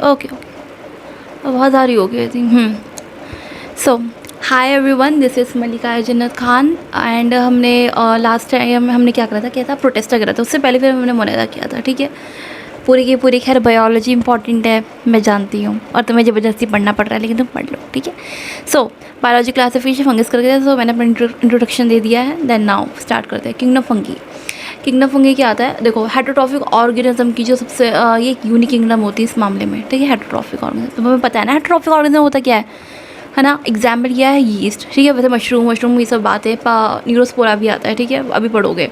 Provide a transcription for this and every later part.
Okay okay, बहुत सारी हो गई थी। सो हाय एवरीवन, दिस इज़ मलिका जन्नत खान एंड हमने लास्ट टाइम हमने क्या था प्रोटेस्टर करा था। उससे पहले फिर हमने मोनेदा किया था, ठीक है। पूरी की पूरी खैर बायोलॉजी इंपॉर्टेंट है, मैं जानती हूँ, और तुम्हें ज़बरदस्ती पढ़ना पड़ रहा है, लेकिन तुम पढ़ लो, ठीक है। सो बायोलॉजी क्लासिफिकेशन फंगस करके, सो मैंने अपना इंट्रोडक्शन दे दिया है। देन नाउ स्टार्ट करते हैं। Kingdom fungi. किंगडम फंगी क्या आता है? देखो, हेटरोट्रॉफिक ऑर्गेनिज्म की जो सबसे ये एक यूनिक किंगडम होती है इस मामले में, ठीक है। हेटरोट्रॉफिक ऑर्गेनिज्म, तुम्हें पता है ना हेटरोट्रॉफिक ऑर्गेनिज्म होता क्या है ना। एग्जाम्पल क्या है? यीस्ट, ठीक है। वैसे मशरूम ये सब बातें, न्यूरोस्पोरा भी आता है, ठीक है, अभी पढ़ोगे।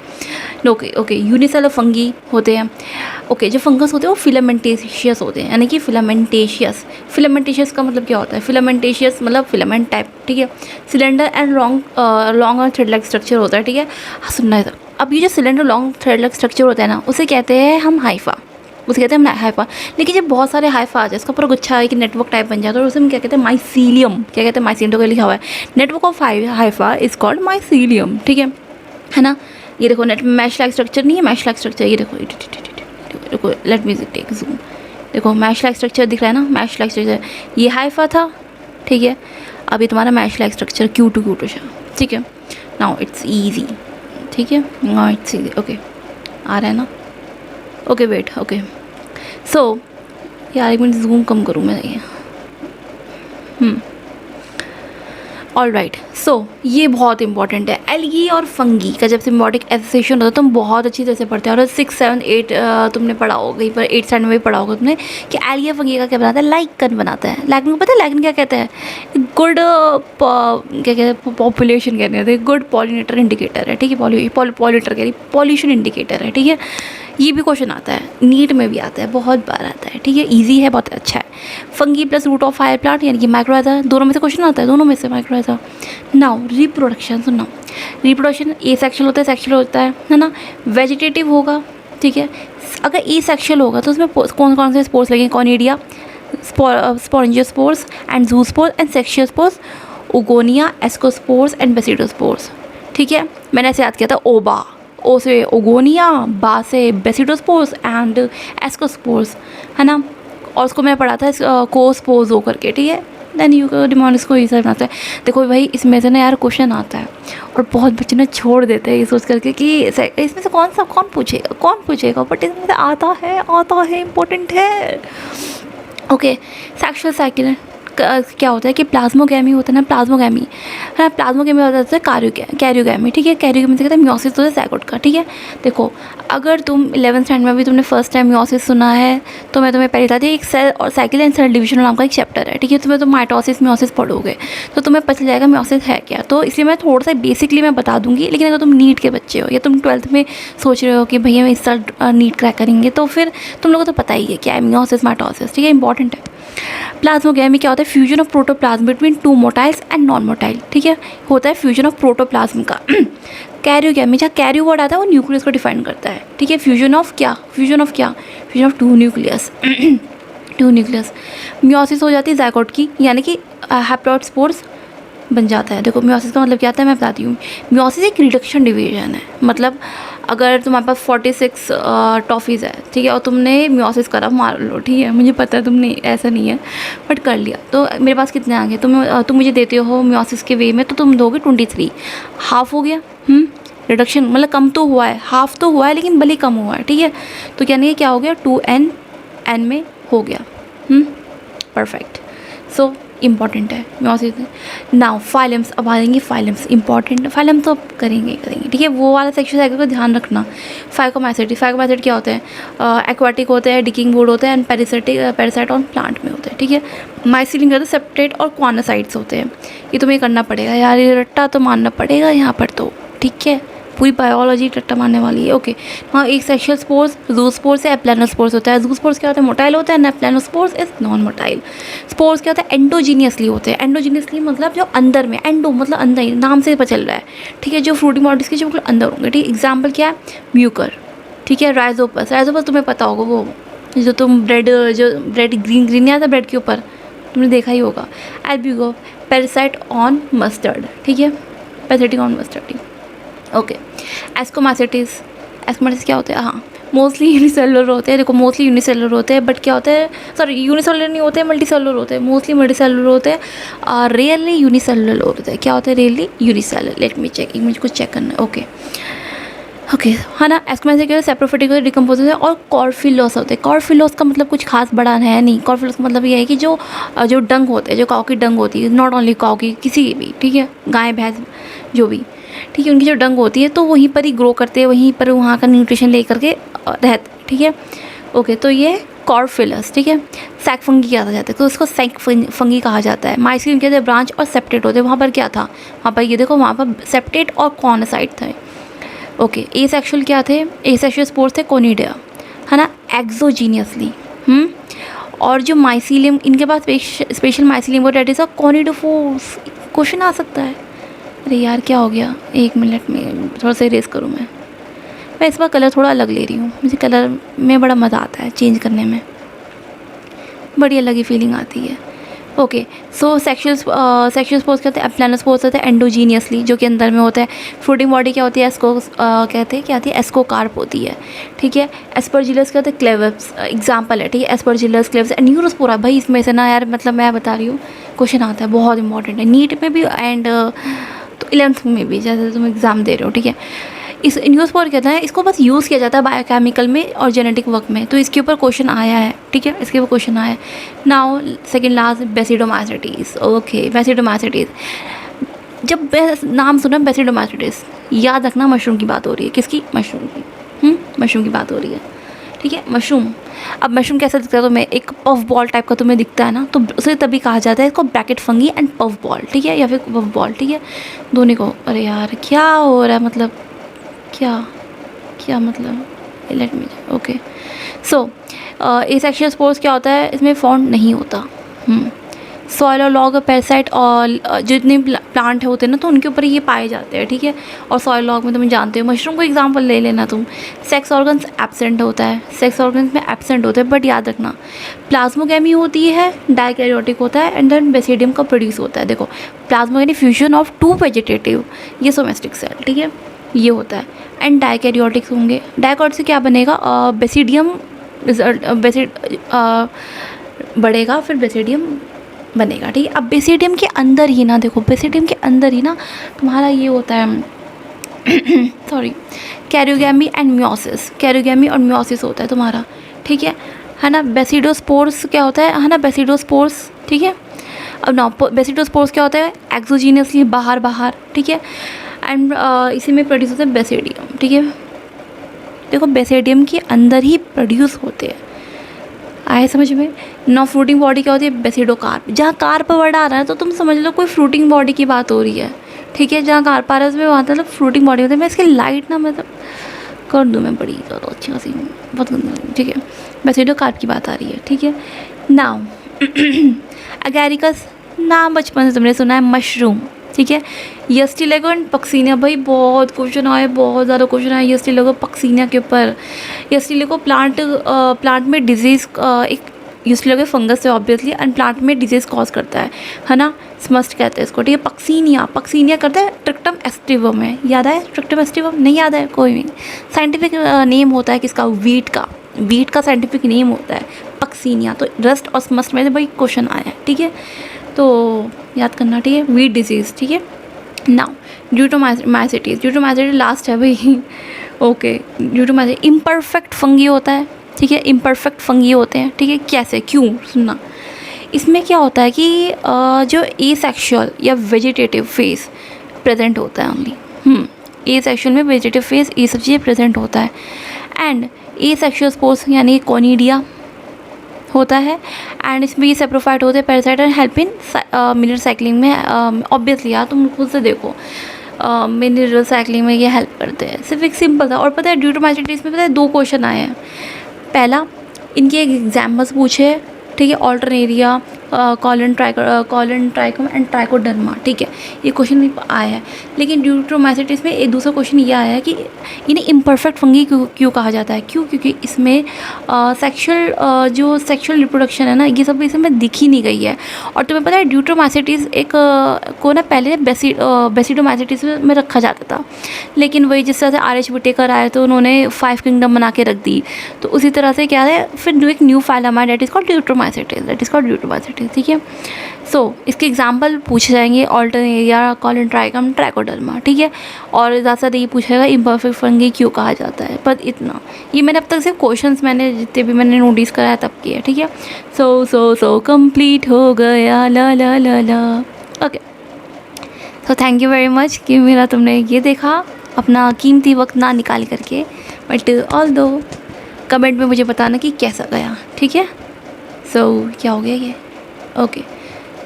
ओके ओके, यूनिसेलर फंगी होते हैं। ओके, जो फंगस होते हैं वो फिलामेंटेशियस होते हैं, यानी कि फिलामेंटेशियस का मतलब क्या होता है? फिलामेंटेशियस मतलब फिलामेंट टाइप, ठीक है। सिलेंडर एंड लॉन्ग और थ्रेड लाइक स्ट्रक्चर होता है, ठीक है। हाँ, सुनना है। अब ये जो cylinder long thread like structure होता है ना, उसे कहते हैं हम हाइफा, उसे कहते हैं हम हाइफा। लेकिन जब बहुत सारे हाइफा आ जाए, इसका पूरा गुच्छा है कि नेटवर्क टाइप बन जाता है, और उसे हम क्या कहते हैं? माइसीलियम। क्या कहते हैं? माइसीलियम तो लिखा हुआ है, network of Haifa is called mycelium, ठीक है ना। ये देखो, नेट मैश लाइक स्ट्रक्चर नहीं है, मैश लाइक स्ट्रक्चर, ये देखो लेट मी टेक जूम। देखो मैश लाइक स्ट्रक्चर दिख रहा है ना, मैश लाइक स्ट्रक्चर, ये हाइफा था, ठीक है। अभी तुम्हारा मैश लाइक स्ट्रक्चर क्यूटो, ठीक है। नाउ इट्स ईजी, ठीक है, नाउ इट्स ईजी। ओके, आ रहा है ना? Okay wait, okay. सो यार एक मिनट जूम कम करूँ मैं ये। ऑल राइट, सो ये बहुत इंपॉर्टेंट है। एल्गी और फंगी का जब सिम्बायोटिक एसोसिएशन होता है, तुम बहुत अच्छी तरह से पढ़ते हो, और 6, 7, 8 तुमने पढ़ा होगा, कहीं पर 8 स्टैंडर्ड में भी पढ़ा होगा तुमने कि एल्गी और फंगी का क्या बनाता है? लाइकन बनाता है। लाइकन को पता है लाइकन क्या कहते हैं? गुड क्या कहते हैं? पॉपुलेशन कहते हैं, गुड पॉलिनेटर इंडिकेटर है, ठीक है। पॉलिनेटर कह रही, पॉल्यूशन इंडिकेटर है, ठीक है। ये भी क्वेश्चन आता है, नीट में भी आता है, बहुत बार आता है, ठीक है। ईजी है, बहुत अच्छा है। Fungi plus root of higher plant यानी कि माइक्रोराइजा, दोनों में से क्वेश्चन आता है, दोनों में से माइक्रोराइजा। नाउ रिप्रोडक्शन सुनना। रिप्रोडक्शन ए सेक्शुअल होता है, सेक्शुअल होता है ना। वेजिटेटिव होगा, ठीक है। अगर ए सेक्शुअल होगा तो उसमें कौन कौन से स्पोर्स लगेंगे? Conidia, sporangiospores and zoospores and sexual spores, oogonia, ascospores and basidiospores, ठीक है। मैंने ऐसे याद किया था, ओबा, ओ से ओगोनिया, बा से बेसिडोस्पोर्स एंड एस्कोस्पोर्स, है ना। और उसको मैं पढ़ा था कोस्पोज हो करके, ठीक है। देन यू डिमोनिक्स को ये सब बनाता है। देखो भाई, इसमें से ना यार क्वेश्चन आता है, और बहुत बच्चे ना छोड़ देते हैं ये सोच करके कि इसमें से कौन पूछेगा, बट इसमें से आता है, इम्पोर्टेंट है। ओके, सेक्सुअल साइकिल क्या होता है कि प्लाज्मोगैमी होता है ना, प्लाज्मोगैमी है ना। प्लाज्मोगैमी होता है कैरियोगैमी, ठीक है। कैरियोगैमी से कहते हैं म्योसिस होता है ज़ायगोट का, ठीक है। देखो, अगर तुम 11th स्टैंडर्ड में भी तुमने फर्स्ट टाइम म्योसिस सुना है, तो मैं तुम्हें पहले बताती हूँ, एक सेल और साइकिल एंड सेल डिवीजन नाम का एक चैप्टर है, ठीक है। तुम्हें तो माइटोसिस म्योसिस पढ़ोगे तो तुम्हें पता चल जाएगा म्योसिस है क्या। तो इसलिए मैं थोड़ा सा बेसिकली मैं बता दूंगी, लेकिन अगर तुम नीट के बच्चे हो या तुम 12th में सोच रहे हो कि भैया मैं इस साल नीट क्रैक करेंगे, तो फिर तुम लोगों को तो पता ही है क्या है म्योसिस, माइटोसिस, ठीक है, इंपॉर्टेंट है। प्लाज्मोगैमी क्या होता है? Fusion of protoplasm between 2 motiles and non motile, ठीक है, होता है फ्यूजन ऑफ प्रोटोप्लाज्म का। कैरियोगैमी, जहाँ कैरियो वर्ड आता है वो न्यूक्लियस को डिफाइन करता है, ठीक है। Fusion of 2 nucleus two nucleus. Meiosis हो जाती है ज़ायगोट की, यानी कि हैप्लॉइड स्पोर्स बन जाता है। देखो म्योसिस का मतलब क्या आता है, मैं बताती हूँ। म्योसिस एक रिडक्शन डिवीजन है, मतलब अगर तुम्हारे पास 46 टॉफ़ीज़ है, ठीक है, और तुमने म्योसिस करा, मार लो, ठीक है, मुझे पता है तुमने ऐसा नहीं है, बट कर लिया, तो मेरे पास कितने आ गए? तुम मुझे देते हो म्योसिस के वे में, तो तुम दोगे 23, हाफ हो गया। रिडक्शन मतलब कम तो हुआ है, हाफ तो हुआ है, लेकिन भले कम हुआ है, ठीक है। तो यानी क्या हो गया? 2n में हो गया। परफेक्ट। सो इम्पॉर्टेंट है म्योसिस। नाउ फाइलम्स, अब आ जाएंगे फाइलम्स, इंपॉर्टेंट। फाइलम तो करेंगे, ठीक है, वो वाला सेक्शन आएगा, ध्यान रखना। फाइकोमाइसेट क्या होते हैं? एक्वाटिक होते हैं, डिकिंग वुड होते हैं, एंड पैरासाइट ऑन प्लांट में होते हैं, ठीक है। माइसिलिन करते सेप्टेट और क्वानोसाइट्स होते हैं। ये तुम्हें करना पड़ेगा यार, ये रट्टा तो मानना पड़ेगा यहाँ पर, तो ठीक है, पूरी बायोलॉजी रट्टा मारने वाली है। ओके, हाँ, एक सेक्शुअल स्पोर्स, जूस्पोर्स है, एप्लानोस्पोर्स होता है। जूस्पोर्स क्या होता है? मोटाइल होता है, एप्लानोस्पोर्स इज नॉन मोटाइल। स्पोर्स क्या होता है? एंडोजीनियसली होते हैं। एंडोजीनियसली मतलब जो अंदर में, एंडो मतलब अंदर ही, नाम से पता चल रहा है, ठीक है, जो फ्रूटी मॉलिक्यूल्स के जो मतलब अंदर होंगे, ठीक है। एग्जाम्पल क्या है? म्यूकर, ठीक है। राइजोपस तुम्हें पता होगा, वो जो तुम ब्रेड ग्रीन नहीं आता ब्रेड के ऊपर, तुमने देखा ही होगा। एल्ब्यूगो, पैरासाइट ऑन मस्टर्ड, ठीक है, पैरासाइटिक ऑन मस्टर्ड, ठीक। ओके, एस्कोमाइसेटिस क्या होता है? हाँ, मोस्टली यूनिसेलुलर होते हैं। देखो मोस्टली यूनिसेलुलर होते हैं, बट क्या होता है, सॉरी यूनिसेलुलर नहीं होते हैं, मल्टीसेलुलर होते हैं। मोस्टली मल्टीसेलुलर होते हैं, रेयरली यूनिसेलुलर होते हैं। क्या होता है, rarely unicellular. Let me check, मुझे कुछ चेक करना है। ओके ओके, है ना। एस्क्यूमेंस क्या है, सेप्रोफिटिक डिकम्पोजिशन और कॉर्फिलोस होते हैं। कॉर्फिलोस का मतलब कुछ खास बड़ा है नहीं। कॉर्फिलोस का मतलब ये है कि जो जो डंग होते हैं, जो काऊ की डंग होती है, नॉट ओनली काऊ की, किसी की भी, ठीक है, गाय भैंस जो भी, ठीक है, उनकी जो डंग होती है तो वहीं पर ही ग्रो करते हैं, वहीं पर वहाँ का न्यूट्रिशन ले करके रहते, ठीक है। ओके, तो ये कॉर्फिलस, ठीक है। सैक फंगी कहा जाता है, तो उसको सैक फंगी कहा जाता है। माइसिलियम कहते हैं ब्रांच और सेप्टेट होते हैं। वहाँ पर क्या था, वहाँ पर ये देखो, वहाँ पर सेप्टेट और कॉर्नोसाइट थे। ओके, ए सेक्शुअल क्या थे, ए सेक्शुअल स्पोर्स थे कोनिडिया, है ना, एक्सोजीनियसली। और जो माइसिलियम, इनके पास स्पेशल माइसिलियम और डेट इज अ कोनिडोफोर्स। क्वेश्चन आ सकता है। अरे यार क्या हो गया, 1 मिनट में थोड़ा सा इरेज करूँ मैं इस बार कलर थोड़ा अलग ले रही हूँ। मुझे कलर में बड़ा मज़ा आता है चेंज करने में, बड़ी अलग ही फीलिंग आती है। ओके, सो सेक्शुअल स्पोर्स कहते हैं, प्लानर स्पोर्स होते हैं एंडोजीनियसली, जो कि अंदर में होता है। फ्रूटिंग बॉडी क्या होती है, कहते हैं, क्या होती है, एस्कोकार्प होती है, ठीक है। एस्परजिलस क्या होते हैं, क्लेवप्स एग्जाम्पल है, ठीक है, एस्परजिलस, क्लेवप्स एंड न्यूरोस्पोरा। भाई इसमें से ना यार, मतलब मैं बता रही हूँ, क्वेश्चन आता है, बहुत इंपॉर्टेंट है, नीट में भी एंड तो 11th में भी, जैसे तुम एग्ज़ाम दे रहे हो, ठीक है। इस न्यूज़पोर कहते हैं, इसको बस यूज़ किया जाता है बायोकेमिकल में और जेनेटिक वर्क में, तो इसके ऊपर क्वेश्चन आया है, ठीक है, इसके ऊपर क्वेश्चन आया है। Now second last, basidiomycetes. Okay, basidiomycetes, जब नाम सुना बेसिडोमाइसिटीज़, याद रखना मशरूम की बात हो रही है। किसकी, मशरूम की, मशरूम की बात हो रही है, ठीक है, मशरूम। अब मशरूम कैसा दिखता है, तो मैं एक पफ बॉल टाइप का तुम्हें दिखता है ना, तो उसे तभी कहा जाता है इसको bracket fungi and puff ball, ठीक है, या फिर पफ बॉल, ठीक है, दोनों को। अरे यार क्या हो रहा है, मतलब क्या मतलब, लेट मी, ओके। सो एसेक्सुअल स्पोर्स क्या होता है, इसमें फाउंड नहीं होता। सॉइल और लॉग पैरासाइट और जितने प्लांट होते हैं ना, तो उनके ऊपर ये पाए जाते हैं, ठीक है। और सॉइल लॉग में तुम जानते हो, मशरूम को एग्जांपल ले लेना तुम। सेक्स ऑर्गन्स एब्सेंट होता है, सेक्स ऑर्गन्स में एब्सेंट होता है, बट याद रखना प्लाज्मोगैमी होती है, डाइकैरियोटिक होता है, एंड देन बेसिडियम का प्रोड्यूस होता है। देखो प्लाज्मोगैमी फ्यूजन ऑफ 2 वेजिटेटिव, ये सोमेस्टिक सेल, ठीक है, ये होता है। एंड डाइकैरियोटिक्स होंगे, डाइकैरियोटिक से क्या बनेगा, बेसिडियम बढ़ेगा, फिर बेसिडियम बनेगा, ठीक है। अब बेसिडियम के अंदर ही ना, देखो बेसिडियम के अंदर ही ना तुम्हारा ये होता है sorry, karyogamy and meiosis, karyogamy और मियोसिस होता है तुम्हारा, ठीक है ना। बेसिडोस्पोर्स क्या होता है ना, बेसिडोस्पोर्स, ठीक है। अब ना बेसिडोस्पोर्स क्या होता है, एक्सोजीनियसली, बाहर, ठीक है। एंड इसी में प्रोड्यूस होता है बेसिडियम, ठीक है। देखो बेसिडियम के अंदर ही प्रोड्यूस होते हैं, आए समझ में। नॉन फ्रूटिंग बॉडी क्या होती है, बेसिडोकार्प। जहाँ कार्प वर्ड आ रहा है तो तुम समझ लो कोई फ्रूटिंग बॉडी की बात हो रही है, ठीक है। जहाँ कार्प आ रहा है उसमें वहाँ मतलब फ्रूटिंग बॉडी होती है। मैं इसकी लाइट ना मतलब कर दूँ, मैं बड़ी ज़्यादा अच्छी खासी, बहुत गंदा, ठीक है। बेसिडोकार्प की बात आ रही है, ठीक है। नाउ अगैरिकस, नाम बचपन से तुमने सुना है, मशरूम, ठीक है। यस्टिलेगो एंड पक्सीनिया, भाई बहुत क्वेश्चन आए, बहुत ज़्यादा क्वेश्चन आए यस्टिलेगो पक्सीनिया के ऊपर। यस्टिलेगो प्लांट में डिजीज़, एक यस्टिलेगो फंगस है ऑब्वियसली, एंड प्लांट में डिजीज़ कॉज करता है ना, स्मस्ट कहते हैं इसको, ठीक है। पक्सीनिया करता है ट्रिक्टम एस्टिवम में, याद है ट्रिक्टम एस्टिवम, नहीं याद है, कोई नहीं। साइंटिफिक नेम होता है किसका, वीट का साइंटिफिक नेम होता है पक्सीनिया। तो रस्ट और स्मस्ट में से भाई क्वेश्चन आया है, ठीक है, तो याद करना, ठीक है। वीट डिजीज़, ठीक है। नाउ ड्यूटोमाइसिटीज लास्ट है भाई, ओके। ड्यूटोमाइसिटीज इम्परफेक्ट फंगी होता है, ठीक है, इम्परफेक्ट फंगी होते हैं, ठीक है। कैसे, क्यों, सुनना। इसमें क्या होता है कि जो एसेक्सुअल या वेजिटेटिव फेज प्रेजेंट होता है ओनली, एसेक्सुअल में वेजिटेटिव फेज ये सब चीज़ें प्रेजेंट होता है। एंड एसेक्सुअल स्पोर्स यानी कोनिडिया होता है, एंड इसमें ये सेप्रोफाइट होते हैं parasite and help in mineral cycling में। ऑब्वियसली यार तुम खुद से देखो, मिनरल साइक्लिंग में ये हेल्प करते हैं, सिर्फ एक सिंपल था। और पता है ड्यूटोमाइसिटीज में पता है 2 क्वेश्चन आए हैं। पहला, इनके एक एग्जाम्पल्स पूछे, ठीक है, ऑल्टरनेरिया, कॉलन ट्राइकम एंड ट्राइकोडर्मा, ठीक है, ये क्वेश्चन भी आया है। लेकिन ड्यूट्रोमाइसिटिस में एक दूसरा क्वेश्चन ये आया है कि इन्हें इम्परफेक्ट फंगी क्यों कहा जाता है, क्योंकि इसमें जो सेक्शुअल रिप्रोडक्शन है ना, ये सब इसमें दिख ही नहीं गई है। और तुम्हें पता है ड्यूट्रोमाइसिटिस को ना पहले बेसिडोमाइसिटिस में रखा जाता था, लेकिन वही जिस तरह से आर.एच. विटेकर आए तो उन्होंने 5 किंगडम बना के रख दी, तो उसी तरह से क्या है, फिर एक न्यू फाइलम है डेट इज़ कॉल्ड ड्यूट्रोमाइसिटिस, ठीक है। सो इसके एग्जाम्पल पूछे जाएंगे ऑल्टरनेरिया, कॉलन ट्राइकम, ट्राइकोडर्मा, ठीक है। और ज़्यादा ये पूछेगा इम्परफेक्ट फंगी क्यों कहा जाता है, पर इतना ये मैंने अब तक सिर्फ क्वेश्चंस मैंने जितने भी मैंने नोटिस कराया तब किया, ठीक है। सो कंप्लीट हो गया, ला ला ला ला। Okay, so thank you very much कि मेरा तुमने ये देखा, अपना कीमती वक्त ना निकाल करके, बट ऑल दो कमेंट में मुझे बताना कि कैसा गया, ठीक है। सो क्या हो गया ये, okay.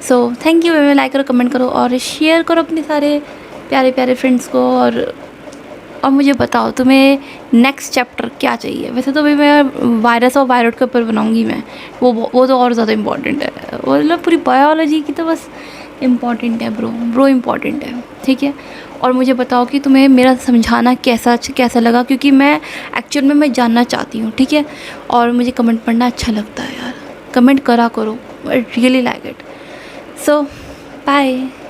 So thank you, like करो, कमेंट करो और शेयर करो अपने सारे प्यारे प्यारे फ्रेंड्स को, और मुझे बताओ तुम्हें नेक्स्ट चैप्टर क्या चाहिए। वैसे तो भाई मैं वायरस और वायरट के ऊपर बनाऊंगी मैं, वो तो और ज़्यादा इम्पॉर्टेंट है, वो मतलब पूरी बायोलॉजी की तो बस इम्पॉर्टेंट है ब्रो इम्पॉर्टेंट है, ठीक है। और मुझे बताओ कि तुम्हें मेरा समझाना कैसा लगा, क्योंकि मैं एक्चुअल में मैं जानना चाहती हूँ, ठीक है। और मुझे कमेंट पढ़ना अच्छा लगता है यार, कमेंट करा करो, I really like it. So bye.